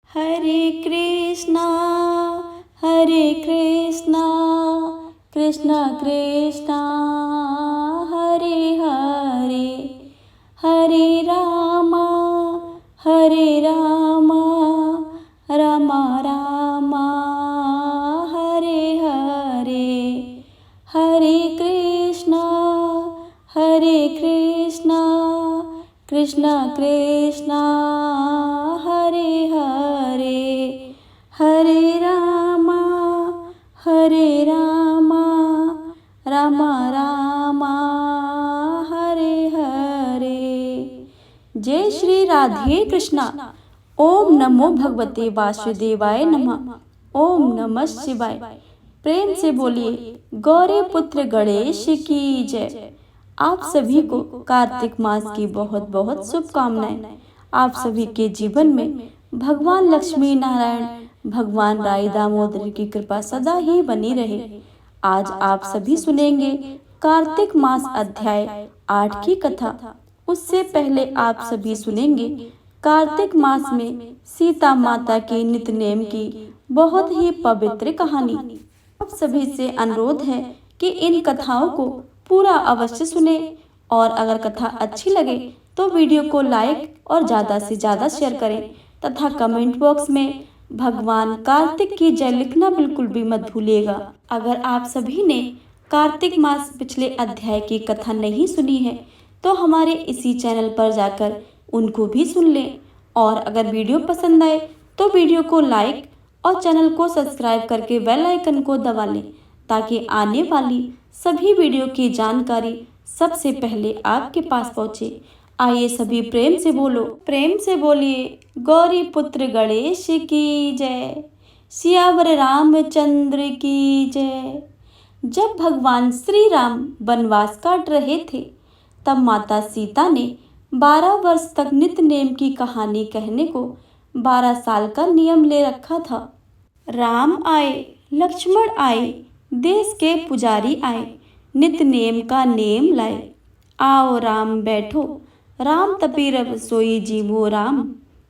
हरे कृष्णा कृष्णा कृष्णा हरे हरे, हरे रामा रामा रामा हरे हरे, हरे कृष्णा कृष्णा कृष्णा हरे हरे, हरे रामा रामा रामा हरे हरे। जय श्री राधे कृष्णा। ओम नमो भगवते वासुदेवाय नमः। ओम नमः शिवाय। प्रेम से बोलिए गौरी पुत्र गणेश की जय। आप सभी को कार्तिक मास की बहुत बहुत शुभकामनाएं। आप सभी के जीवन में भगवान लक्ष्मी नारायण, भगवान राय दामोदर की कृपा सदा ही बनी रहे। आज आप सभी सुनेंगे कार्तिक मास अध्याय 8 की कथा। उससे पहले आप सभी सुनेंगे कार्तिक मास में सीता माता के नित्य-नेम की बहुत ही पवित्र कहानी। आप सभी से अनुरोध है कि इन कथाओं को पूरा अवश्य सुने और अगर कथा अच्छी लगे तो वीडियो को लाइक और ज़्यादा से ज़्यादा शेयर करें तथा कमेंट बॉक्स में भगवान कार्तिक की जय लिखना बिल्कुल भी मत भूलिएगा। अगर आप सभी ने कार्तिक मास पिछले अध्याय की कथा नहीं सुनी है तो हमारे इसी चैनल पर जाकर उनको भी सुन लें और अगर वीडियो पसंद आए तो वीडियो को लाइक और चैनल को सब्सक्राइब करके बेल आइकन को दबा लें ताकि आने वाली सभी वीडियो की जानकारी सबसे पहले आपके पास पहुंचे। आइए सभी प्रेम से बोलिए गौरी पुत्र गणेश की जय, सियावर रामचंद्र की जय। जब भगवान श्री राम वनवास काट रहे थे तब माता सीता ने 12 वर्ष तक नित्य नेम की कहानी कहने को 12 साल का नियम ले रखा था। राम आए, लक्ष्मण आए, देश के पुजारी आए, नित्य नेम का नेम लाए। आओ राम बैठो, राम तपी रब सोई जीवो राम,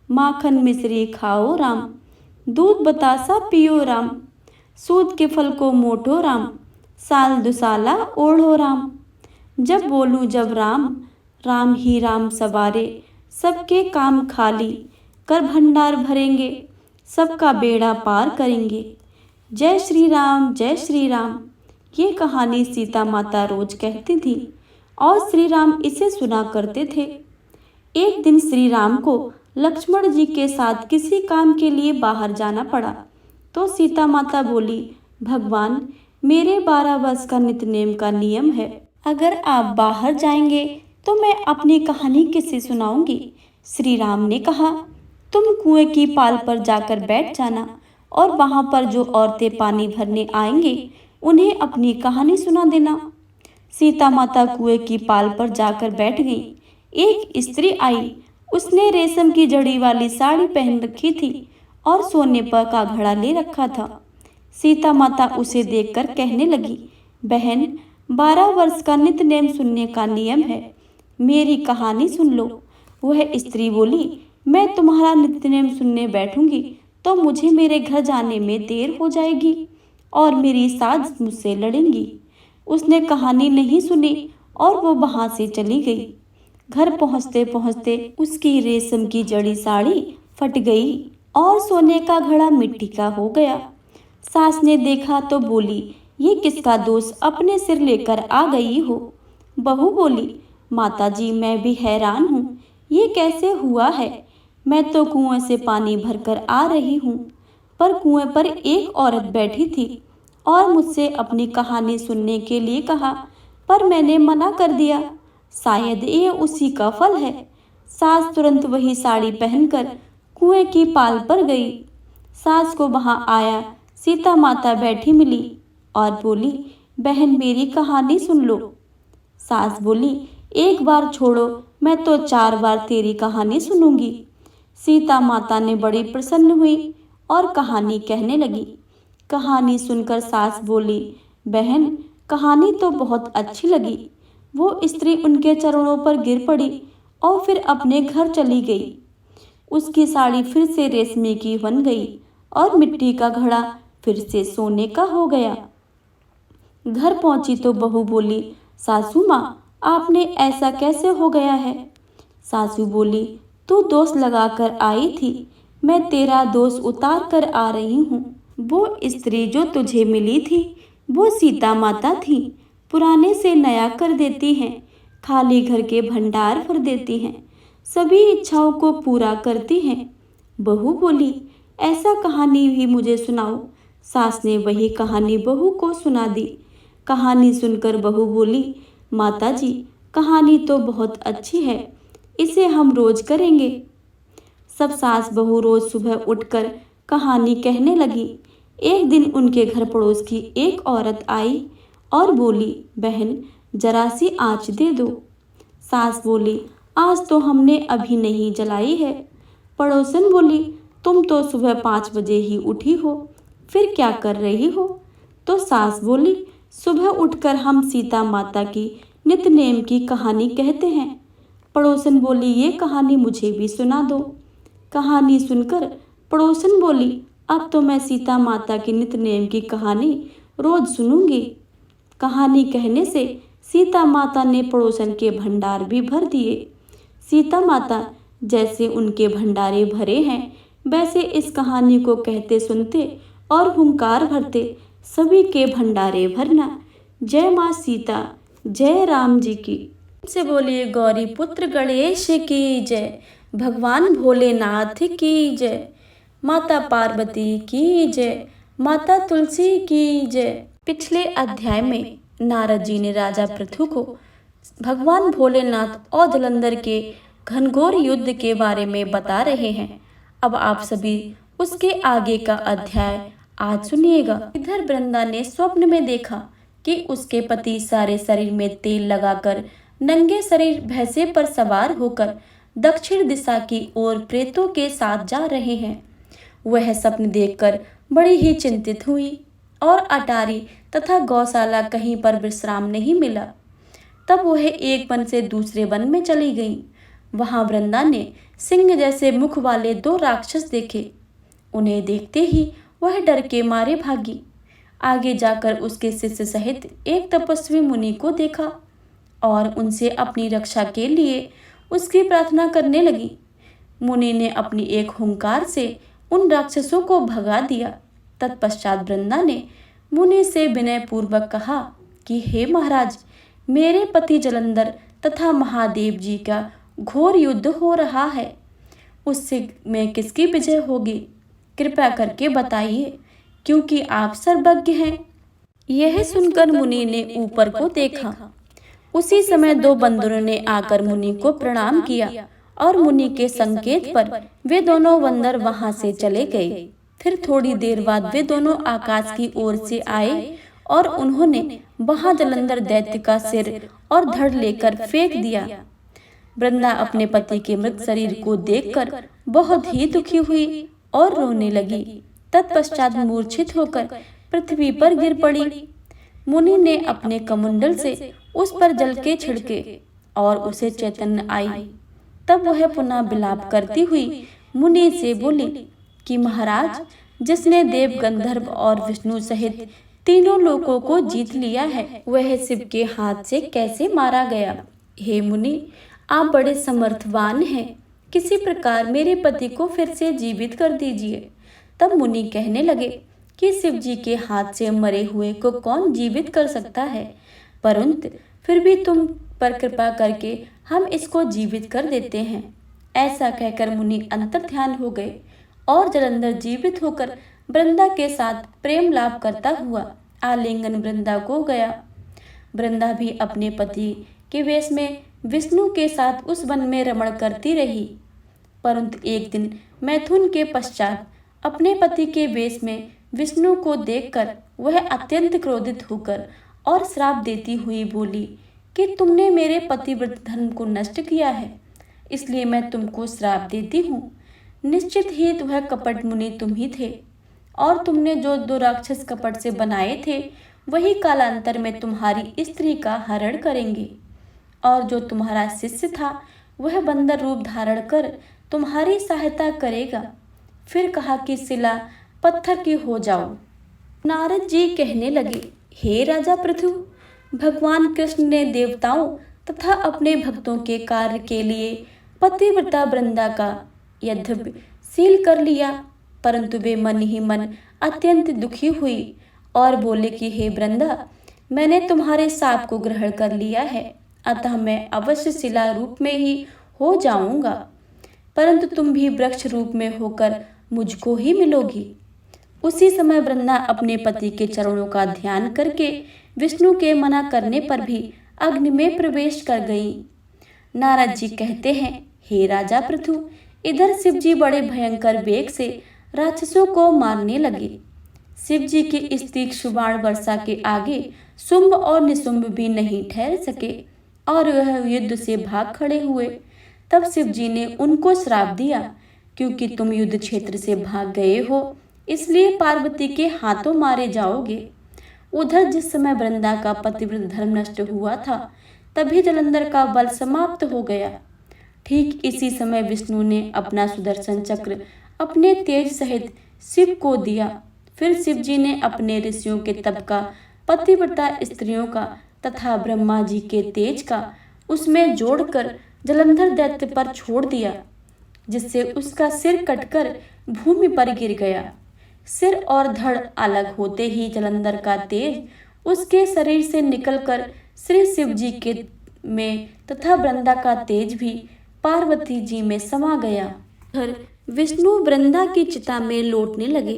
माखन मिश्री खाओ राम, दूध बतासा पियो राम, सूद के फल को मोटो राम, साल दुसाला ओढ़ो राम। जब बोलूं जब राम, राम ही राम सवारे, सबके काम खाली कर भंडार भरेंगे, सबका बेड़ा पार करेंगे। जय श्री राम ये कहानी सीता माता रोज कहती थी और श्री राम इसे सुना करते थे। एक दिन श्री राम को लक्ष्मण जी के साथ किसी काम के लिए बाहर जाना पड़ा तो सीता माता बोली, भगवान मेरे 12 वर्ष का नित्य-नेम का नियम है, अगर आप बाहर जाएंगे तो मैं अपनी कहानी किसे सुनाऊंगी। श्री राम ने कहा, तुम कुएं की पाल पर जाकर बैठ जाना और वहां पर जो औरतें पानी भरने आएंगे उन्हें अपनी कहानी सुना देना। सीता माता कुएं की पाल पर जाकर बैठ गई। एक स्त्री आई, उसने रेशम की जड़ी वाली साड़ी पहन रखी थी और सोने पर का घड़ा ले रखा था। सीता माता उसे देखकर कहने लगी, बहन 12 वर्ष का नित्य नेम सुनने का नियम है, मेरी कहानी सुन लो। वह स्त्री बोली, मैं तुम्हारा नित्य नेम सुनने बैठूंगी तो मुझे मेरे घर जाने में देर हो जाएगी और मेरी सास मुझसे लड़ेंगी। उसने कहानी नहीं सुनी और वो वहां से चली गई। घर पहुंचते पहुंचते उसकी रेशम की जड़ी साड़ी फट गई और सोने का घड़ा मिट्टी का हो गया। सास ने देखा तो बोली, ये किसका दोष अपने सिर लेकर आ गई हो। बहू बोली, माताजी मैं भी हैरान हूँ, ये कैसे हुआ है। मैं तो कुएं से पानी भरकर आ रही हूँ पर कुएं पर एक औरत बैठी थी और मुझसे अपनी कहानी सुनने के लिए कहा पर मैंने मना कर दिया, शायद ये उसी का फल है। सास तुरंत वही साड़ी पहनकर कुएं की पाल पर गई। सास को वहां आया सीता माता बैठी मिली और बोली, बहन मेरी कहानी सुन लो। सास बोली, एक बार छोड़ो, मैं तो 4 बार तेरी कहानी सुनूंगी। सीता माता ने बड़ी प्रसन्न हुई और कहानी कहने लगी। कहानी सुनकर सास बोली, बहन कहानी तो बहुत अच्छी लगी। वो स्त्री उनके चरणों पर गिर पड़ी और फिर अपने घर चली गई। उसकी साड़ी फिर से रेशमी की बन गई और मिट्टी का घड़ा फिर से सोने का हो गया। घर पहुंची तो बहू बोली, सासू माँ, आपने ऐसा कैसे हो गया है? सासू बोली, तू दोष लगाकर आई थी, मैं तेरा दोष उतार कर आ रही हूँ। वो स्त्री जो तुझे मिली थी वो सीता माता थी। पुराने से नया कर देती हैं, खाली घर के भंडार भर देती हैं, सभी इच्छाओं को पूरा करती हैं। बहू बोली, ऐसा कहानी भी मुझे सुनाओ। सास ने वही कहानी बहू को सुना दी। कहानी सुनकर बहू बोली, माता जी, कहानी तो बहुत अच्छी है, इसे हम रोज करेंगे। सब सास बहू रोज सुबह उठकर कहानी कहने लगी। एक दिन उनके घर पड़ोस की एक औरत आई और बोली, बहन, जरा सी आँच दे दो। सास बोली, आज तो हमने अभी नहीं जलाई है। पड़ोसन बोली, तुम तो सुबह 5 बजे ही उठी हो, फिर क्या कर रही हो? तो सास बोली, सुबह उठकर हम सीता माता की नित्य की कहानी कहते हैं। पड़ोसन बोली, ये कहानी मुझे भी सुना दो। कहानी सुनकर पड़ोसन बोली, अब तो मैं सीता माता की नित्य की कहानी रोज सुनूंगी। कहानी कहने से सीता माता ने पड़ोसन के भंडार भी भर दिए। सीता माता जैसे उनके भंडारे भरे हैं, वैसे इस कहानी को कहते सुनते और हुंकार भरते सभी के भंडारे भरना। जय माँ सीता, जय राम जी की। से बोलिए गौरी पुत्र गणेश की जय, भगवान भोलेनाथ की जय, माता पार्वती की जय, माता तुलसी की जय। पिछले अध्याय में नारद जी ने राजा पृथु को भगवान भोलेनाथ और जलंधर के घनघोर युद्ध के बारे में बता रहे हैं। अब आप सभी उसके आगे का अध्याय आज सुनिएगा। इधर वृंदा ने स्वप्न में देखा कि उसके पति सारे शरीर में तेल लगाकर नंगे शरीर भैंसे पर सवार होकर दक्षिण दिशा की ओर प्रेतों के साथ जा रहे हैं। वह स्वप्न देखकर बड़ी ही चिंतित हुई और अटारी तथा गौशाला कहीं पर विश्राम नहीं मिला। तब वह एक वन से दूसरे वन में चली गई। वहां वृंदा ने सिंह जैसे मुख वाले 2 राक्षस देखे। उन्हें देखते ही वह डर के मारे भागी। आगे जाकर उसके शिष्य सहित एक तपस्वी मुनि को देखा और उनसे अपनी रक्षा के लिए उसकी प्रार्थना करने लगी। मुनि ने अपनी एक हुंकार से उन राक्षसों को भगा दिया। तत्पश्चात वृंदा ने मुनि से विनय पूर्वक कहा कि हे महाराज, मेरे पति जलंधर तथा महादेव जी का घोर युद्ध हो रहा है, उससे मैं किसकी विजय होगी? कृपा करके बताइए, क्योंकि आप सर्वज्ञ हैं। यह सुनकर मुनि ने ऊपर को देखा। उसी समय 2 बंदरों ने आकर मुनि को प्रणाम किया और मुनि के संकेत पर वे दोनों बंदर वहां से चले गए। फिर थोड़ी देर बाद वे दोनों आकाश की ओर से आए और उन्होंने वहां जलंधर दैत्य का सिर और धड़ लेकर फेंक दिया। वृंदा अपने पति के मृत शरीर को देखकर बहुत ही दुखी हुई और रोने लगी। तत्पश्चात मूर्छित होकर पृथ्वी पर गिर पड़ी। मुनि ने अपने कमंडल से उस पर जल के छिड़के और उसे चैतन्य आई। तब वह पुनः विलाप करती हुई मुनि से बोली कि महाराज, जिसने देव, गंधर्व और विष्णु सहित तीनों लोकों को जीत लिया है, वह शिव के हाथ से कैसे मारा गया? हे मुनि, आप बड़े समर्थवान हैं, किसी प्रकार मेरे पति को फिर से जीवित कर दीजिए। तब मुनि कहने लगे कि शिव जी के हाथ से मरे हुए को कौन जीवित कर सकता है, परंतु फिर भी तुम पर कृपा करके हम इसको जीवित कर देते हैं। ऐसा कहकर मुनि अंतर्ध्यान हो गए और जलंधर जीवित होकर वृंदा के साथ प्रेम लाभ करता हुआ आलिंगन वृंदा को गया। वृंदा भी अपने पति के वेश में विष्णु के साथ उस वन में रमण करती रही। परंतु एक दिन मैथुन के पश्चात अपने पति के वेश में विष्णु को देखकर वह अत्यंत क्रोधित होकर और श्राप देती हुई बोली कि तुमने मेरे पतिव्रत धर्म को नष्ट किया है, इसलिए मैं तुमको श्राप देती हूँ। निश्चित ही वह कपट मुनि तुम ही थे और तुमने जो 2 राक्षस कपट से बनाए थे वही कालांतर में तुम्हारी स्त्री का हरण करेंगे। और जो तुम्हारा शिष्य था वह बंदर रूप धारण कर तुम्हारी सहायता करेगा। फिर कहा कि शिला पत्थर की हो जाओ। नारद जी कहने लगे, हे राजा पृथु, भगवान कृष्ण ने देवताओं तथा अपने भक्तों के कार्य के लिए पतिव्रता वृंदा का यद्यपि सील कर लिया, परंतु वे मन ही मन अत्यंत दुखी हुई और बोले कि हे वृंदा, मैंने तुम्हारे शाप को ग्रहण कर लिया है, अतः मैं अवश्य शिला रूप में ही हो जाऊंगा, परंतु तुम भी वृक्ष रूप में होकर मुझको ही मिलोगी। उसी समय वृंदा अपने पति के चरणों का ध्यान करके विष्णु के मना करने पर भी अग्नि में प्रवेश कर गई। नारद जी कहते हैं, हे राजा पृथु, इधर शिव जी बड़े भयंकर वेग से राक्षसों को मारने लगे। शिव जी की इस तीक्ष्ण बाण वर्षा के आगे शुंभ और निशुंभ भी नहीं ठहर सके और वह युद्ध से भाग खड़े हुए। तब शिव जी ने उनको श्राप दिया, क्योंकि तुम युद्ध क्षेत्र से भाग गए हो, इसलिए पार्वती के हाथों मारे जाओगे। उधर जिस समय वृंदा का पतिव्रत धर्म नष्ट हुआ था, तभी जलंधर का बल समाप्त हो गया। ठीक इसी समय विष्णु ने अपना सुदर्शन चक्र अपने तेज सहित शिव को दिया। फिर शिव जी ने अपने ऋषियों के तप का, पतिव्रता स्त्रियों का तथा ब्रह्मा जी के तेज का उसमें जोड़कर जलंधर दैत्य पर छोड़ दिया, जिससे उसका सिर कटकर भूमि पर गिर गया। सिर और धड़ अलग होते ही जलंधर का तेज उसके शरीर से निकलकर श्री शिव जी के में तथा वृंदा का तेज भी पार्वती जी में समा गया। फिर विष्णु वृंदा की चिता में लौटने लगे।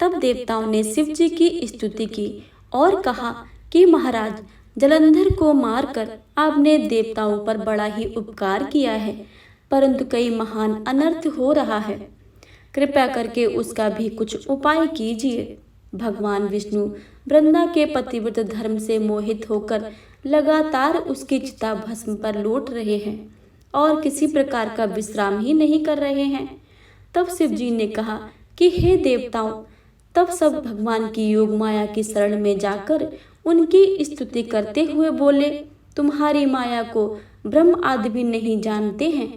तब देवताओं ने शिव जी की स्तुति की और कहा कि महाराज, जलंधर को मारकर आपने देवताओं पर बड़ा ही उपकार किया है, परंतु कई महान अनर्थ हो रहा है, कृपया करके उसका भी कुछ उपाय कीजिए। भगवान विष्णु वृंदा के पतिव्रत धर्म से मोहित होकर लगातार उसकी चिता भस्म पर लौट रहे हैं और किसी प्रकार का विश्राम ही नहीं कर रहे हैं। तब शिव जी ने कहा कि हे देवताओं, तब सब भगवान की योग माया की शरण में जाकर उनकी स्तुति करते हुए बोले, तुम्हारी माया को ब्रह्म आदि भी नहीं जानते हैं,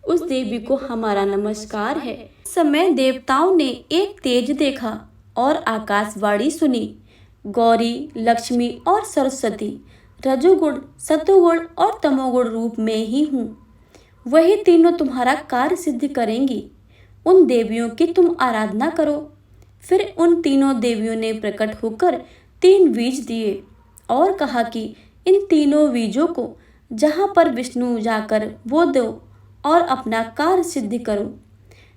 उस देवी को हमारा नमस्कार है। समय देवताओं ने एक तेज देखा और आकाशवाणी सुनी, गौरी, लक्ष्मी और सरस्वती रजोगुण, सतोगुण और तमोगुण रूप में ही हूँ, वही तीनों तुम्हारा कार्य सिद्ध करेंगी। उन देवियों की तुम आराधना करो। फिर उन तीनों देवियों ने प्रकट होकर 3 बीज दिए और कहा कि इन तीनों बीजों को जहाँ पर विष्णु जाकर बो दो और अपना कार्य सिद्ध करो।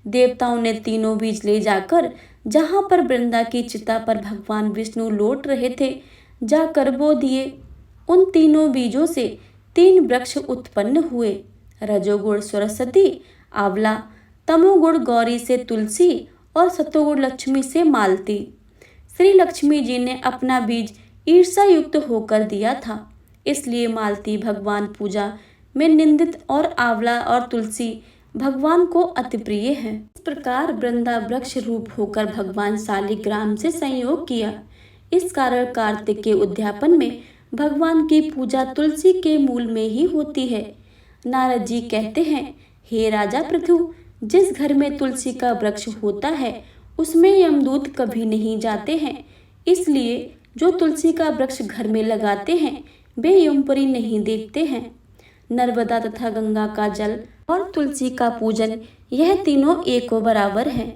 देवताओं ने तीनों बीज ले जाकर जहाँ पर वृंदा की चिता पर भगवान विष्णु लौट रहे थे, जाकर बो दिए। उन तीनों बीजों से 3 वृक्ष उत्पन्न हुए, रजोगुण सरस्वती आंवला, तमोगुण गौरी से तुलसी और सतोगुण लक्ष्मी से मालती। श्री लक्ष्मी जी ने अपना बीज ईर्षा युक्त होकर दिया था, इसलिए मालती भगवान पूजा में निंदित और आंवला और तुलसी भगवान को अति प्रिय है। इस प्रकार वृंदा वृक्ष रूप होकर भगवान शालिग्राम से संयोग किया। इस कारण कार्तिक के उद्यापन में भगवान की पूजा तुलसी के मूल में ही होती है। नारद जी कहते हैं, हे राजा पृथु, जिस घर में तुलसी का वृक्ष होता है उसमें यमदूत कभी नहीं जाते हैं, इसलिए जो तुलसी का वृक्ष घर में लगाते हैं वे यमपुरी नहीं देखते हैं। नर्मदा तथा गंगा का जल और तुलसी का पूजन, यह तीनों एको बराबर हैं।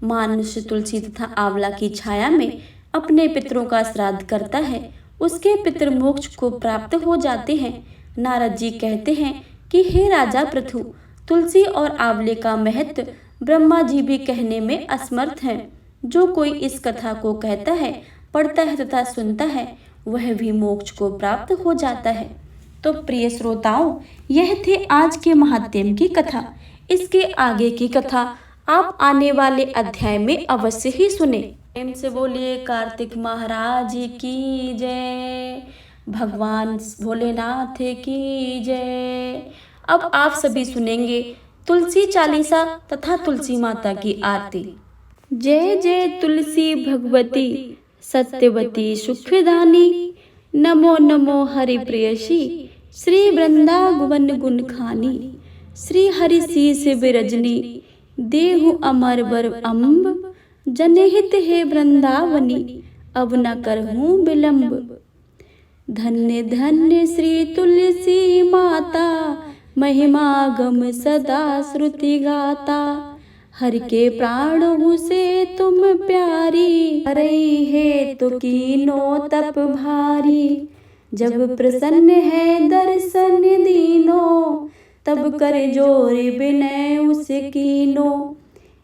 मनुष्य तुलसी तथा आंवला की छाया में अपने पितरों का श्राद्ध करता है, उसके पितर मोक्ष को प्राप्त हो जाते हैं। नारद जी कहते हैं कि हे राजा पृथु, तुलसी और आंवले का महत्व ब्रह्मा जी भी कहने में असमर्थ हैं। जो कोई इस कथा को कहता है, पढ़ता है तथा सुनता है, वह भी मोक्ष को प्राप्त हो जाता है। तो प्रिय श्रोताओं, यह थे आज के महात्म्य की कथा। इसके आगे की कथा आप आने वाले अध्याय में अवश्य ही सुने। प्रेम से बोलिए कार्तिक महाराज की जय, भगवान भोलेनाथ की जय। अब आप सभी सुनेंगे तुलसी चालीसा तथा तुलसी माता की आरती। जय जय तुलसी भगवती सत्यवती सुखदानी, नमो नमो हरि प्रियसी, श्री वृंदावन गुण खानी, श्री हरि शीस बिरजनी देहु अमर बर अम्ब, जनहित है वृंदावनी अब न करहूँ विलंब। धन्य धन्य श्री तुलसी माता, महिमा गम सदा श्रुति गाता। हर के प्राणों से तुम प्यारी, रही है तो कीनो तप भारी। जब प्रसन्न है दर्शन दीनो, तब कर जोर विनय उस कीनो।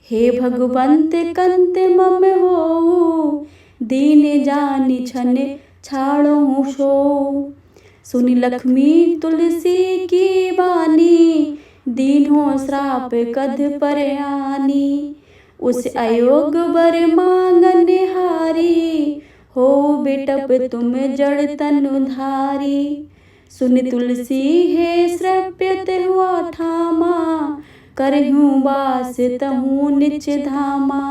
हे भगवंत कंत मम हो, दीन जानि छन छाड़ो शो। सुनि लक्ष्मी तुलसी की बानी, दीन्हो श्राप कद पर आनी। उस अयोग बर मांगन हारी, हो बिटप तुम जड़ तनु धारी। सुनि तुलसी है श्रप्यत हुआ ठामा, करहूँ बास तहूँ निच धामा।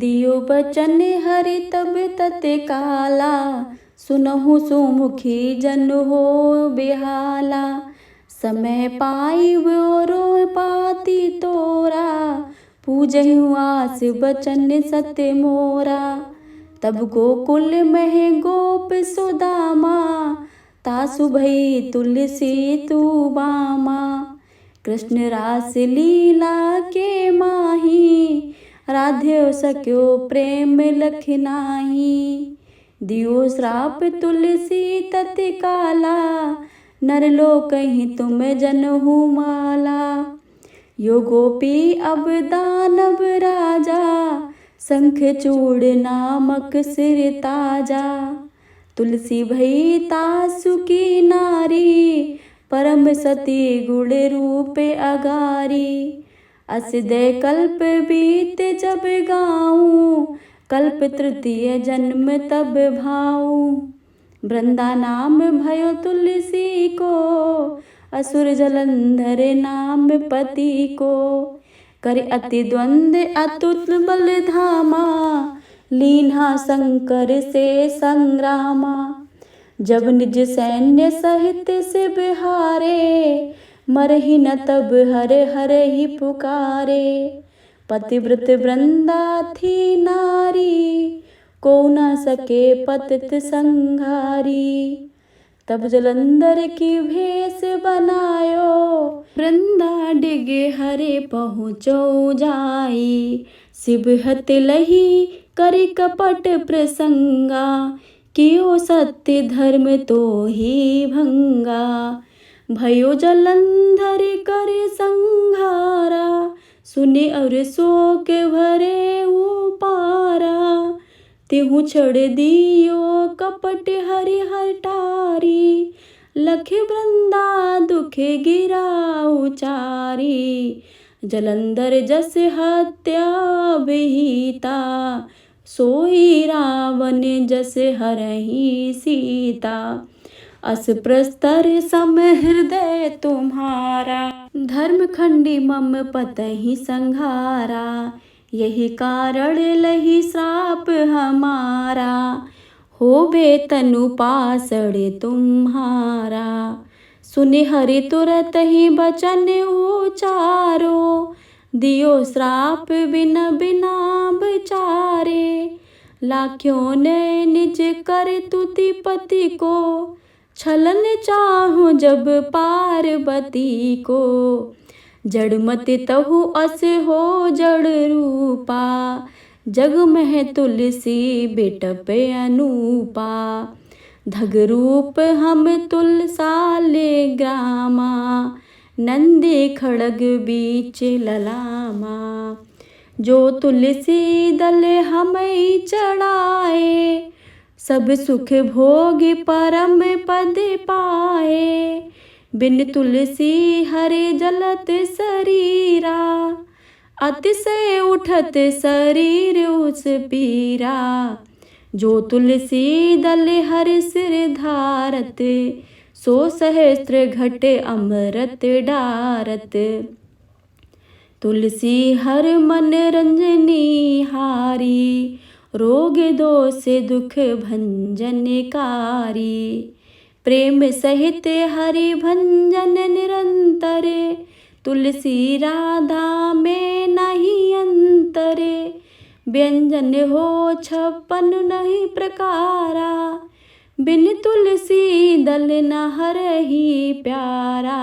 दियो बचन हरि तब तत्काला, सुनहु सुमुखी जन हो बेहाला। समय पाई वो पाती तोरा, पूजहु आस बचन सत्य मोरा। तब गोकुल में गोप सुदामा, तासु भई तुलसी तू बामा। कृष्ण रास लीला के माही, राध्यो सक्यो प्रेम लख नाही। दियो श्राप तुलसी तत्काला, नरलोक कहीं तुम जनहु माला। यो गोपी अब दानव राजा, शंख चूड़ नामक सिर ताजा। तुलसी भई तासु की नारी, परम सती गुण रूप अगारी। अस दे कल्प बीत जब गाऊं, कल्प तृतीय जन्म तब भाऊं। वृंदा नाम भयो तुलसी को, असुर जलंधर नाम पति को। कर अति द्वंद्व अतुल बल धामा, लीन्हा शंकर से संग्रामा। जब निज सैन्य सहित शिव हारे, मरहि न तब हर हर ही पुकारे। पतिव्रत वृंदा थी नारी, को न सके पतित संघारी। तब जलंधर की भेष बनायो, वृंदा डिगे हरे पहुँचो जाई। शिव हत लही करि कपट प्रसंगा, कियो सत्य धर्म तो ही भंगा। भयो जलंधर कर संघारा, सुने और शोक भरे उपारा। तिहु छड़ दियो कपट हरि हटारी, लख वृंदा दुख गिरा उचारी। जलंधर जस हत्या विहिता, सोई रावण जस हरहि सीता। अस प्रस्तर सम हृदय तुम्हारा, धर्म खंडी मम पतहि संघारा। यही कारण लही श्राप हमारा, होबे तनु पासड़ तुम्हारा। सुनि हरि तुरत ही बचन उचारो, दियो श्राप बिना बिना बिचारे। लाख्यों ने निज कर तुति पति को, छलन चाहूं जब पार्वती को। जड़ मत तहु अस हो जड़ रूपा, जग में तुलसी बिटप अनूपा। धग रूप हम तुलसाले ग्रामा, नंदी खड़ग बीच ललामा। जो तुलसी दल हमें चढ़ाए, सब सुख भोग परम पद पाए। बिन तुलसी हरे जलत शरीरा, अतिशय उठत शरीर उस पीरा। जो तुलसी दल हर सिर धारत, सो सहस्त्र घट अमृत डारत। तुलसी हर मन रंजनी हारी, रोग दोष दुख भंजनकारी। प्रेम सहित हरि भंजन निरंतर, तुलसी राधा में नहीं अंतरे, व्यंजन हो 56 नहीं प्रकारा, बिन तुलसी दल न हरहि प्यारा,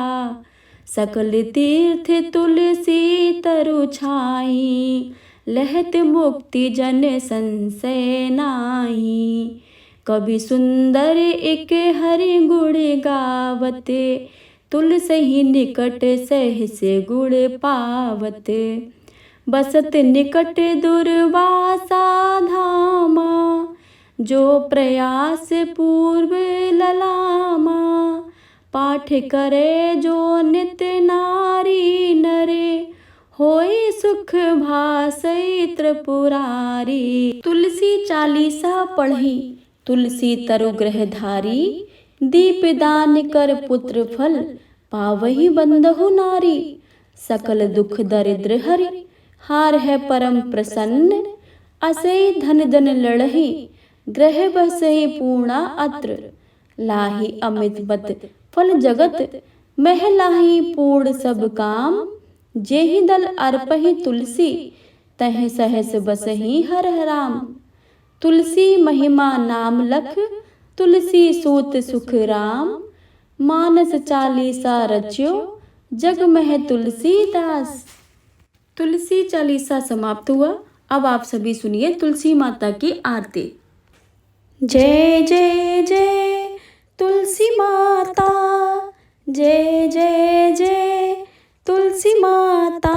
सकल तीर्थ तुलसी तरु छाई, लहत मुक्ति जन संशय नाही, कवि सुंदर एक हरि गुण गावते, तुलसी निकट सहस गुण पावते, बसत निकट दुर्वासा धामा, जो प्रयास पूर्व ललामा, पाठ करे जो नित नारी नरे, होय सुख भासई त्रिपुरारी। तुलसी चालीसा पढ़ी, तुलसी तरु ग्रहधारी, दीपदान कर पुत्र फल, पावही बंधु नारी, सकल दुख दरिद्र हरि, हार है परम प्रसन्न, असई धन धन लड़ही, ग्रह बसई पूर्णा अत्र, लाही अमित बत फल जगत, मह लाही पूर्ण सब काम, जेहि दल अर्पहि तुलसी, तह सहस बसहि हर राम, तुलसी महिमा नाम लख, तुलसी सूत सुख राम, मानस चालीसा रच्यो, जग मह तुलसीदास। तुलसी चालीसा समाप्त हुआ। अब आप सभी सुनिए तुलसी माता की आरती। जय जय जय तुलसी माता, जय जय जय तुलसी माता,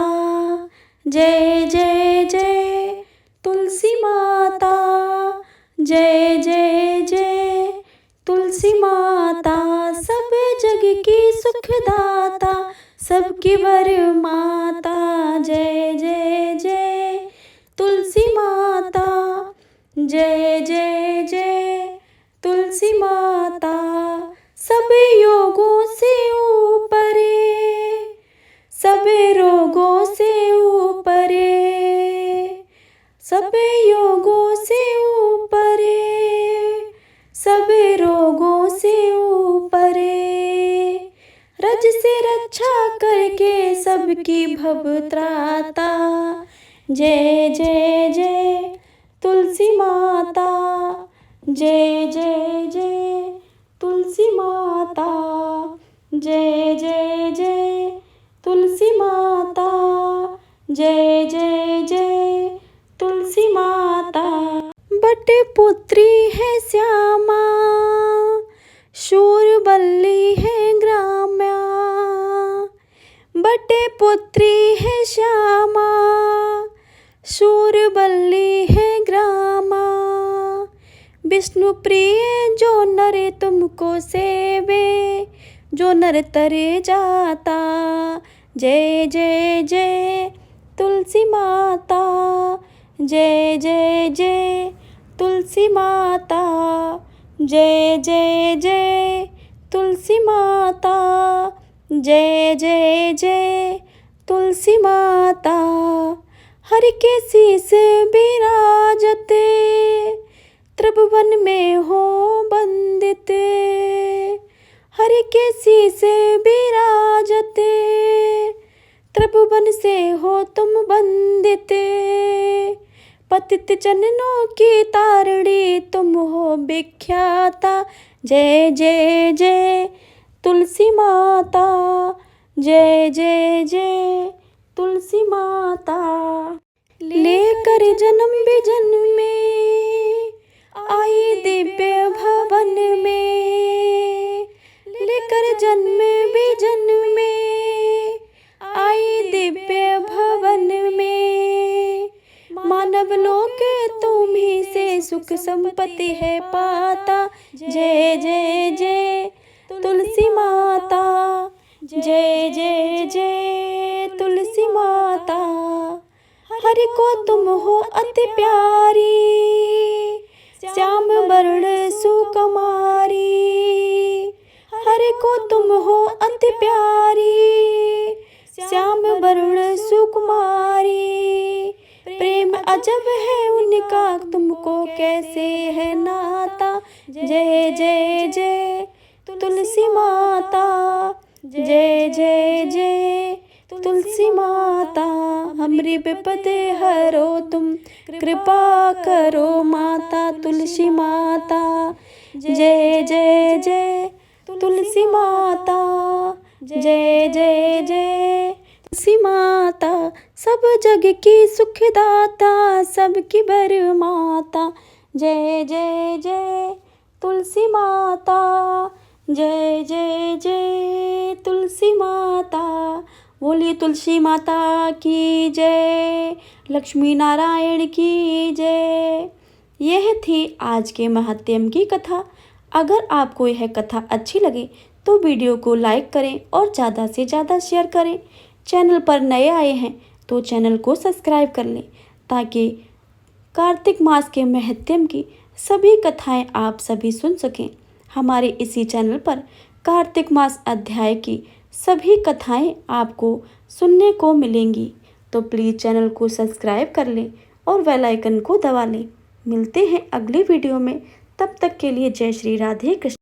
जय जय जय तुलसी माता, जय जय जय तुलसी माता, सब जग की सुखदाता, सबकी वर माता, जय जय जय तुलसी माता, जय जय जय तुलसी माता, सब योगों से ऊपरे, सब रोगों से ऊपरे, सब योगों से ऊपरे, सब रोगों से ऊपरे, रज से रक्षा करके सबकी भव त्राता, जय जय जय तुलसी माता, जय जय जय तुलसी माता, जय जय जय तुलसी माता, जय जय जय तुलसी माता। बट पुत्री है श्यामा, शूरबल्ली है ग्राम्या, बटे पुत्री है श्यामा, शूरबल्ली है ग्रामा, विष्णु प्रिय जो नर तुमको सेवे, जो नर तरे जाता, जय जय जय तुलसी माता, जय जय जय तुलसी माता, जय जय जय तुलसी माता, जय जय जय तुलसी माता, हर के शीस विराजते, त्रिभुवन में हो बंदित, हर के शीस विराजते, त्रिभुवन से हो तुम बंदित, पतित जननों की तारणी तुम हो विख्याता, जय जय जय तुलसी माता, जय जय जय तुलसी माता। लेकर जन्म विजन्म में आई दिव्य भवन में, लेकर जन्म विजन्म में आई दिव्य भवन में, मानव लोक तुम्ही से सुख संपत्ति है पाता, जय जय जय तुलसी माता, जय जय जय तुलसी माता, हरि को तुम हो अति प्यारी, श्याम वर्ण सुकुमारी, हरि को तुम हो अति प्यारी, श्याम वर्ण सुकुमारी, प्रेम अजब है उनका तुमको कैसे है नाता, जय जय जय तुलसी माता, जय जय जय तुलसी माता हमरी विपदे हरो तुम, कृपा करो माता तुलसी माता। जय जय जय तुलसी माता, जय जय जय तुलसी माता। सब जग की सुखदाता, सबकी बर माता। जय जय जय तुलसी माता, जय जय जय तुलसी माता। बोलिए तुलसी माता की जय, लक्ष्मी नारायण की जय। यह थी आज के महात्म्य की कथा। अगर आपको यह कथा अच्छी लगे तो वीडियो को लाइक करें और ज़्यादा से ज़्यादा शेयर करें। चैनल पर नए आए हैं तो चैनल को सब्सक्राइब कर लें, ताकि कार्तिक मास के महात्म्य की सभी कथाएं आप सभी सुन सकें। हमारे इसी चैनल पर कार्तिक मास अध्याय की सभी कथाएं आपको सुनने को मिलेंगी। तो प्लीज़ चैनल को सब्सक्राइब कर लें और बेल आइकन को दबा लें। मिलते हैं अगली वीडियो में, तब तक के लिए जय श्री राधे कृष्ण।